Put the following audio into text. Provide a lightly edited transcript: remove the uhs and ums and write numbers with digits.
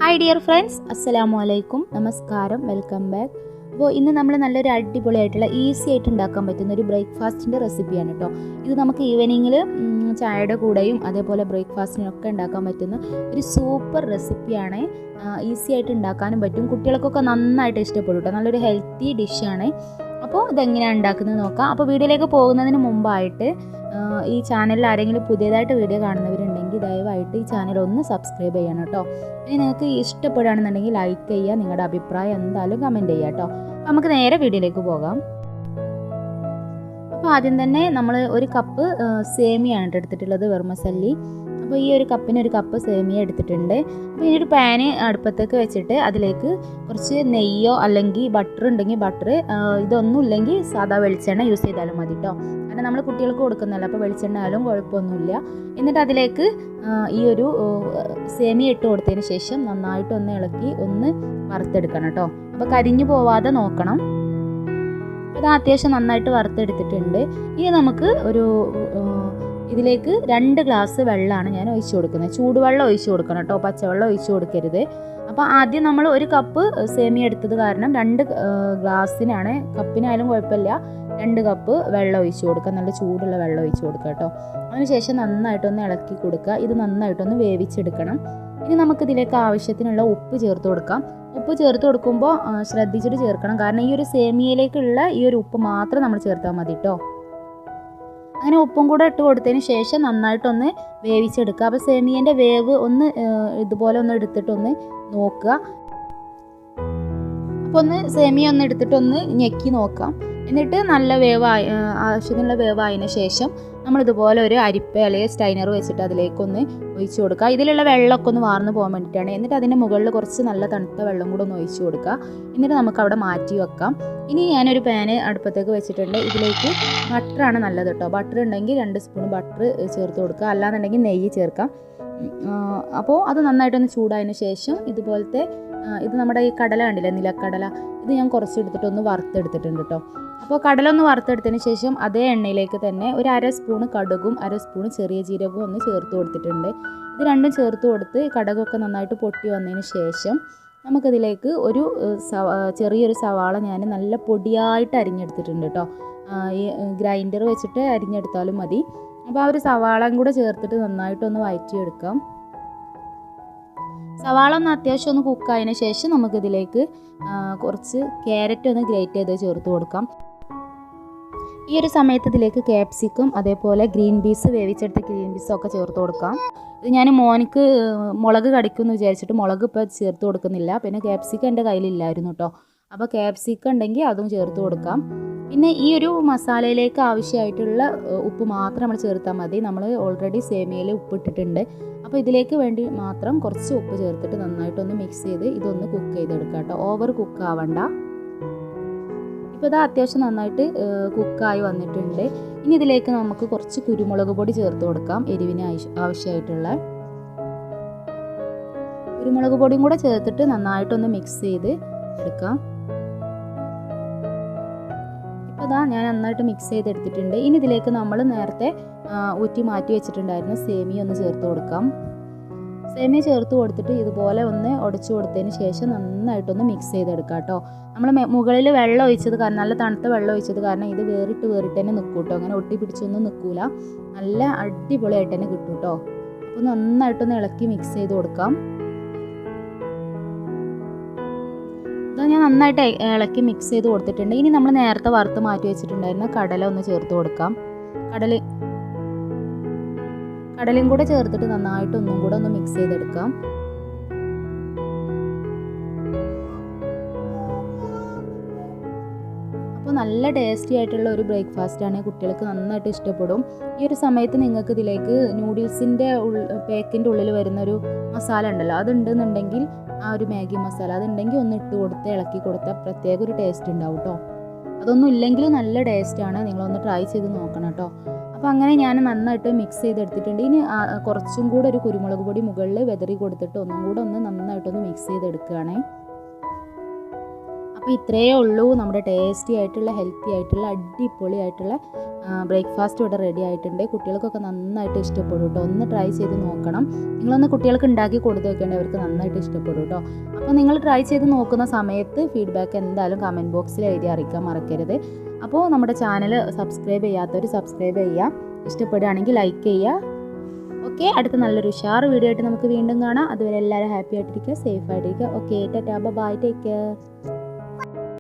Hi dear friends, അസ്സലാമു അലൈക്കും, നമസ്കാരം, വെൽക്കം ബാക്ക്. അപ്പോൾ ഇന്ന് നമ്മൾ നല്ലൊരു അടിപൊളിയായിട്ടുള്ള ഈസി ആയിട്ട് ഉണ്ടാക്കാൻ പറ്റുന്ന ഒരു ബ്രേക്ക്ഫാസ്റ്റിൻ്റെ റെസിപ്പിയാണ് കേട്ടോ. ഇത് നമുക്ക് ഈവനിങ്ങിൽ ചായയുടെ കൂടെയും അതേപോലെ ബ്രേക്ക്ഫാസ്റ്റിനൊക്കെ ഉണ്ടാക്കാൻ പറ്റുന്ന ഒരു സൂപ്പർ റെസിപ്പിയാണ്. ഈസി ആയിട്ട് ഉണ്ടാക്കാനും പറ്റും, കുട്ടികൾക്കൊക്കെ നന്നായിട്ട് ഇഷ്ടപ്പെടും കേട്ടോ. നല്ലൊരു ഹെൽത്തി ഡിഷാണ്. അപ്പോൾ ഇതെങ്ങനെയാണ് ഉണ്ടാക്കുന്നത് നോക്കാം. അപ്പോൾ വീഡിയോയിലേക്ക് പോകുന്നതിന് മുമ്പായിട്ട് ഈ ചാനലിൽ ആരെങ്കിലും പുതിയതായിട്ട് വീഡിയോ കാണുന്നവരുണ്ടെങ്കിൽ ദയവായിട്ട് ഈ ചാനൽ ഒന്ന് സബ്സ്ക്രൈബ് ചെയ്യണം കേട്ടോ. ഇനി നിങ്ങൾക്ക് ഇഷ്ടപ്പെടുകയാണെന്നുണ്ടെങ്കിൽ ലൈക്ക് ചെയ്യുക, നിങ്ങളുടെ അഭിപ്രായം എന്തായാലും കമൻറ്റ് ചെയ്യുക കേട്ടോ. നമുക്ക് നേരെ വീഡിയോയിലേക്ക് പോകാം. അപ്പോൾ ആദ്യം തന്നെ നമ്മൾ ഒരു കപ്പ് സേമിയാണ് എടുത്തിട്ടുള്ളത്, വെർമസല്ലി. അപ്പോൾ ഈ ഒരു കപ്പിന് ഒരു കപ്പ് സേമിയ എടുത്തിട്ടുണ്ട്. അപ്പോൾ ഈ ഒരു പാന് അടുപ്പത്തേക്ക് വെച്ചിട്ട് അതിലേക്ക് കുറച്ച് നെയ്യോ അല്ലെങ്കിൽ ബട്ടർ ഉണ്ടെങ്കിൽ ബട്ടർ, ഇതൊന്നും ഇല്ലെങ്കിൽ സാധാ വെളിച്ചെണ്ണ യൂസ് ചെയ്താലും മതി കേട്ടോ. കാരണം നമ്മൾ കുട്ടികൾക്ക് കൊടുക്കുന്നതല്ല, അപ്പോൾ വെളിച്ചെണ്ണ ആയാലും കുഴപ്പമൊന്നുമില്ല. എന്നിട്ട് അതിലേക്ക് ഈ ഒരു സേമിയ ഇട്ട് കൊടുത്തതിന് ശേഷം നന്നായിട്ടൊന്ന് ഇളക്കി ഒന്ന് വറുത്തെടുക്കണം കേട്ടോ. അപ്പോൾ കരിഞ്ഞു പോവാതെ നോക്കണം. അത് അത്യാവശ്യം നന്നായിട്ട് വറുത്തെടുത്തിട്ടുണ്ട്. ഇനി നമുക്ക് ഇതിലേക്ക് 2 ഗ്ലാസ് വെള്ളമാണ് ഞാൻ ഒഴിച്ചു കൊടുക്കുന്നത്. ചൂടുവെള്ളം ഒഴിച്ചു കൊടുക്കണം കേട്ടോ, പച്ചവെള്ളം ഒഴിച്ചു കൊടുക്കരുത്. അപ്പോൾ ആദ്യം നമ്മൾ ഒരു കപ്പ് സേമിയ എടുത്തത് കാരണം 2 ഗ്ലാസ്സിനാണ്, കപ്പിനായാലും കുഴപ്പമില്ല, 2 കപ്പ് വെള്ളം ഒഴിച്ചു കൊടുക്കുക. നല്ല ചൂടുള്ള വെള്ളം ഒഴിച്ചു കൊടുക്കുക കേട്ടോ. അതിനുശേഷം നന്നായിട്ടൊന്ന് ഇളക്കി കൊടുക്കുക. ഇത് നന്നായിട്ടൊന്ന് വേവിച്ചെടുക്കണം. ഇനി നമുക്കിതിലേക്ക് ആവശ്യത്തിനുള്ള ഉപ്പ് ചേർത്ത് കൊടുക്കാം. ഉപ്പ് ചേർത്ത് കൊടുക്കുമ്പോൾ ശ്രദ്ധിച്ചിട്ട് ചേർക്കണം, കാരണം ഈ ഒരു സേമിയയിലേക്കുള്ള ഈ ഒരു ഉപ്പ് മാത്രം നമ്മൾ ചേർത്താൽ മതി കേട്ടോ. അങ്ങനെ ഉപ്പും കൂടെ ഇട്ട് കൊടുത്തതിന് ശേഷം നന്നായിട്ടൊന്ന് വേവിച്ചെടുക്കുക. അപ്പോൾ സേമിയൻ്റെ വേവ് ഒന്ന് ഇതുപോലെ ഒന്ന് എടുത്തിട്ടൊന്ന് നോക്കുക. അപ്പോൾ ഒന്ന് സേമിയ ഒന്ന് എടുത്തിട്ടൊന്ന് ഞെക്കി നോക്കാം. എന്നിട്ട് നല്ല വേവായി, ആവശ്യത്തിനുള്ള വേവായതിനു ശേഷം നമ്മളിതുപോലെ ഒരു അരിപ്പ അല്ലെങ്കിൽ സ്റ്റൈനർ വെച്ചിട്ട് അതിലേക്കൊന്ന് ഒഴിച്ചു കൊടുക്കുക. ഇതിലുള്ള വെള്ളമൊക്കെ ഒന്ന് വാർന്നു പോകാൻ വേണ്ടിയിട്ടാണ്. എന്നിട്ട് അതിൻ്റെ മുകളിൽ കുറച്ച് നല്ല തണുത്ത വെള്ളം കൂടെ ഒന്ന് ഒഴിച്ചു കൊടുക്കുക. എന്നിട്ട് നമുക്ക് അവിടെ മാറ്റി വെക്കാം. ഇനി ഞാനൊരു പാന് അടുപ്പത്തേക്ക് വെച്ചിട്ടുണ്ട്. ഇതിലേക്ക് ബട്ടറാണ് നല്ലത് കേട്ടോ. ബട്ടർ ഉണ്ടെങ്കിൽ 2 സ്പൂൺ ബട്ടർ ചേർത്ത് കൊടുക്കുക, അല്ലാന്നുണ്ടെങ്കിൽ നെയ്യ് ചേർക്കാം. അപ്പോൾ അത് നന്നായിട്ടൊന്ന് ചൂടായതിന് ശേഷം ഇതുപോലത്തെ ഇത് നമ്മുടെ ഈ കടല കണ്ടില്ലേ, നിലക്കടല, ഇത് ഞാൻ കുറച്ച് എടുത്തിട്ടൊന്ന് വറുത്തെടുത്തിട്ടുണ്ട് കേട്ടോ. അപ്പോൾ കടല ഒന്ന് വറുത്തെടുത്തതിന് ശേഷം അതേ എണ്ണയിലേക്ക് തന്നെ ഒരു 1/2 സ്പൂൺ കടുകും 1/2 സ്പൂൺ ചെറിയ ജീരകവും ഒന്ന് ചേർത്ത് കൊടുത്തിട്ടുണ്ട്. ഇത് രണ്ടും ചേർത്ത് കൊടുത്ത് കടുകൊക്കെ നന്നായിട്ട് പൊട്ടി വന്നതിന് ശേഷം നമുക്കിതിലേക്ക് ഒരു ചെറിയൊരു സവാള ഞാൻ നല്ല പൊടിയായിട്ട് അരിഞ്ഞെടുത്തിട്ടുണ്ട് കേട്ടോ. ഈ ഗ്രൈൻഡർ വെച്ചിട്ട് അരിഞ്ഞെടുത്താലും മതി. അപ്പോൾ ആ ഒരു സവാളയും കൂടെ ചേർത്തിട്ട് നന്നായിട്ടൊന്ന് വഴറ്റിയെടുക്കാം. സവാള ഒന്ന് അത്യാവശ്യം ഒന്ന് കുക്കായതിന് ശേഷം നമുക്കിതിലേക്ക് കുറച്ച് ക്യാരറ്റ് ഒന്ന് ഗ്രേറ്റ് ചെയ്ത് ചേർത്ത് കൊടുക്കാം. ഈ ഒരു സമയത്ത് ഇതിലേക്ക് ക്യാപ്സിക്കം അതേപോലെ ഗ്രീൻ പീസ്, വേവിച്ചെടുത്ത ഗ്രീൻ പീസും ഒക്കെ ചേർത്ത് കൊടുക്കാം. ഇത് ഞാൻ മോനിക്ക് മുളക് കടിക്കുമെന്ന് വിചാരിച്ചിട്ട് മുളക് ഇപ്പോൾ ചേർത്ത് കൊടുക്കുന്നില്ല. പിന്നെ ക്യാപ്സിക്കം എൻ്റെ കയ്യിലില്ലായിരുന്നു കേട്ടോ. അപ്പോൾ ക്യാപ്സിക്കം ഉണ്ടെങ്കിൽ അതും ചേർത്ത് കൊടുക്കാം. പിന്നെ ഈ ഒരു മസാലയിലേക്ക് ആവശ്യമായിട്ടുള്ള ഉപ്പ് മാത്രം നമ്മൾ ചേർത്താൽ മതി. നമ്മൾ ഓൾറെഡി സേമിയയിൽ ഉപ്പിട്ടിട്ടുണ്ട്. അപ്പോൾ ഇതിലേക്ക് വേണ്ടി മാത്രം കുറച്ച് ഉപ്പ് ചേർത്തിട്ട് നന്നായിട്ടൊന്ന് മിക്സ് ചെയ്ത് ഇതൊന്ന് കുക്ക് ചെയ്തെടുക്കാം കേട്ടോ. ഓവർ കുക്ക് ആവണ്ട. ഇപ്പോൾ ഇത് അത്യാവശ്യം നന്നായിട്ട് കുക്കായി വന്നിട്ടുണ്ട്. ഇനി ഇതിലേക്ക് നമുക്ക് കുറച്ച് കുരുമുളക് പൊടി ചേർത്ത് കൊടുക്കാം. എരിവിന് ആവശ്യമായിട്ടുള്ള കുരുമുളക് പൊടിയും കൂടെ ചേർത്തിട്ട് നന്നായിട്ടൊന്ന് മിക്സ് ചെയ്ത് എടുക്കാം. ഇപ്പോൾ ഞാൻ നന്നായിട്ട് മിക്സ് ചെയ്തെടുത്തിട്ടുണ്ട്. ഇനി ഇതിലേക്ക് നമ്മൾ നേരത്തെ ഊറ്റി മാറ്റി വെച്ചിട്ടുണ്ടായിരുന്ന സേമിയ ഒന്ന് ചേർത്ത് കൊടുക്കാം. സേമിയ ചേർത്ത് കൊടുത്തിട്ട് ഇതുപോലെ ഒന്ന് ഉടച്ചു കൊടുത്തതിന് ശേഷം നന്നായിട്ടൊന്ന് മിക്സ് ചെയ്തെടുക്കാം കേട്ടോ. നമ്മൾ മുകളിൽ വെള്ളം ഒഴിച്ചത് കാരണം, നല്ല തണുത്ത വെള്ളം ഒഴിച്ചത് കാരണം ഇത് വേറിട്ട് തന്നെ നിൽക്കും കേട്ടോ. അങ്ങനെ ഒട്ടി പിടിച്ചൊന്നും നിൽക്കൂല, നല്ല അടിപൊളിയായിട്ട് തന്നെ കിട്ടും കേട്ടോ. അപ്പോൾ നന്നായിട്ടൊന്ന് ഇളക്കി മിക്സ് ചെയ്ത് കൊടുക്കാം. ഇത് ഞാൻ നന്നായിട്ട് ഇളക്കി മിക്സ് ചെയ്ത് കൊടുത്തിട്ടുണ്ട്. ഇനി നമ്മൾ നേരത്തെ വറുത്ത് മാറ്റി വെച്ചിട്ടുണ്ടായിരുന്ന കടല ഒന്ന് ചേർത്ത് കൊടുക്കാം. കടലയും കൂടെ ചേർത്തിട്ട് നന്നായിട്ട് ഒന്നും കൂടെ ഒന്ന് മിക്സ് ചെയ്തെടുക്കാം. അപ്പോൾ നല്ല ടേസ്റ്റി ആയിട്ടുള്ള ഒരു ബ്രേക്ക്ഫാസ്റ്റാണ്, കുട്ടികൾക്ക് നന്നായിട്ട് ഇഷ്ടപ്പെടും. ഈ ഒരു സമയത്ത് നിങ്ങൾക്ക് ഇതിലേക്ക് നൂഡിൽസിൻ്റെ പാക്കിൻ്റെ ഉള്ളിൽ വരുന്നൊരു മസാല ഉണ്ടല്ലോ, അതുണ്ടെന്നുണ്ടെങ്കിൽ ആ ഒരു മാഗി മസാല അതുണ്ടെങ്കിൽ ഒന്ന് ഇട്ട് കൊടുത്ത് ഇളക്കി കൊടുത്താൽ പ്രത്യേക ഒരു ടേസ്റ്റ് ഉണ്ടാവും കേട്ടോ. അതൊന്നും ഇല്ലെങ്കിൽ നല്ല ടേസ്റ്റാണ്, നിങ്ങളൊന്ന് ട്രൈ ചെയ്ത് നോക്കണം കേട്ടോ. അപ്പോൾ അങ്ങനെ ഞാൻ നന്നായിട്ട് മിക്സ് ചെയ്തെടുത്തിട്ടുണ്ട്. ഇനി കുറച്ചും കൂടെ ഒരു കുരുമുളക് പൊടി മുകളിൽ വെതറി കൊടുത്തിട്ട് ഒന്നും കൂടെ ഒന്ന് നന്നായിട്ടൊന്ന് മിക്സ് ചെയ്തെടുക്കുകയാണ്. അപ്പോൾ ഇത്രയേ ഉള്ളൂ നമ്മുടെ ടേസ്റ്റി ആയിട്ടുള്ള ഹെൽത്തി ആയിട്ടുള്ള അടിപൊളിയായിട്ടുള്ള ബ്രേക്ക്ഫാസ്റ്റ് ഇവിടെ റെഡി ആയിട്ടുണ്ട്. കുട്ടികൾക്കൊക്കെ നന്നായിട്ട് ഇഷ്ടപ്പെടും കേട്ടോ. ഒന്ന് ട്രൈ ചെയ്ത് നോക്കണം. നിങ്ങളൊന്ന് കുട്ടികൾക്ക് ഉണ്ടാക്കി കൊടുത്തു വെക്കേണ്ടത് അവർക്ക് നന്നായിട്ട് ഇഷ്ടപ്പെടും കേട്ടോ. അപ്പോൾ നിങ്ങൾ ട്രൈ ചെയ്ത് നോക്കുന്ന സമയത്ത് ഫീഡ്ബാക്ക് എന്തായാലും കമൻറ്റ് ബോക്സിൽ എഴുതി അറിയിക്കാൻ മറക്കരുത്. അപ്പോൾ നമ്മുടെ ചാനൽ സബ്സ്ക്രൈബ് ചെയ്യാത്തവർ സബ്സ്ക്രൈബ് ചെയ്യുക, ഇഷ്ടപ്പെടുകയാണെങ്കിൽ ലൈക്ക് ചെയ്യുക. ഓക്കെ, അടുത്ത നല്ലൊരു ഉഷാർ വീഡിയോ ആയിട്ട് നമുക്ക് വീണ്ടും കാണാം. അതുവരെ എല്ലാവരും ഹാപ്പി ആയിട്ടിരിക്കുക, സേഫ് ആയിട്ടിരിക്കുക. Okay, tata, bye, take care.